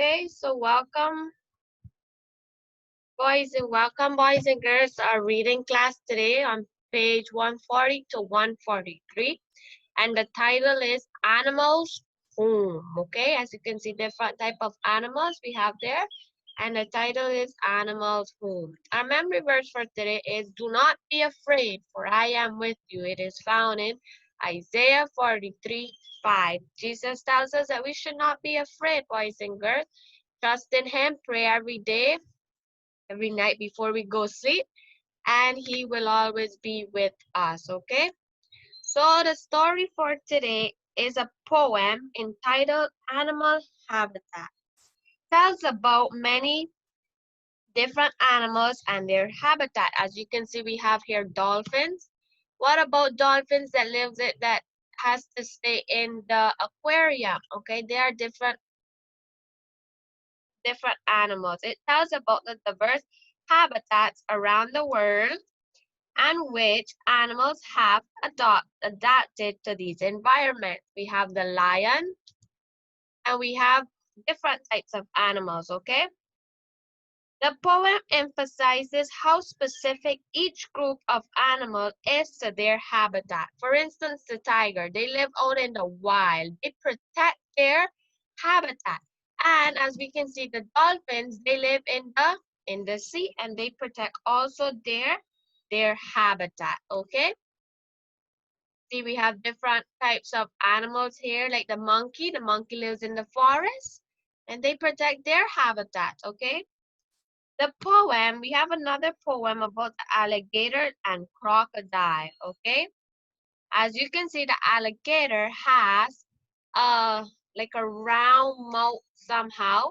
Okay, so welcome boys and girls to our reading class today on page 140 to 143. And the title is Animals Home. Okay, as you can see, different type of animals we have there. And the title is Animals Home. Our memory verse for today is Do not be afraid, for I am with you. It is found in Isaiah 43:5. Jesus tells us that we should not be afraid, boys and girls. Trust in Him, pray every day, every night before we go sleep, and He will always be with us, okay? So the story for today is a poem entitled Animal Habitat. Tells about many different animals and their habitat. As you can see, we have here dolphins. What about dolphins that lives it that has to stay in the aquarium? Okay, they are different animals. It tells about the diverse habitats around the world and which animals have adapted to these environments. We have the lion and we have different types of animals, okay? The poem emphasizes how specific each group of animals is to their habitat. For instance, the tiger, they live out in the wild. They protect their habitat. And as we can see, the dolphins, they live in the sea and they protect also their habitat, okay? See, we have different types of animals here, like the monkey. The monkey lives in the forest and they protect their habitat, okay? The poem, we have another poem about the alligator and crocodile, okay? As you can see, the alligator has like a round mouth somehow,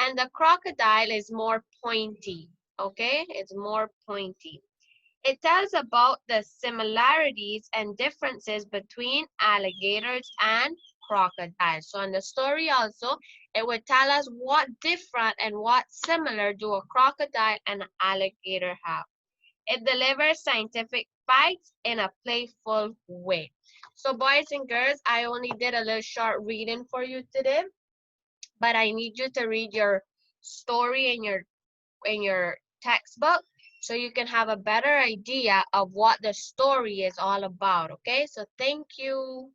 and the crocodile is more pointy, okay? It's more pointy. It tells about the similarities and differences between alligators and crocodiles. So in the story also, it would tell us what different and what similar do a crocodile and an alligator have. It delivers scientific facts in a playful way. So boys and girls, I only did a little short reading for you today, but I need you to read your story in your textbook so you can have a better idea of what the story is all about, okay? So thank you.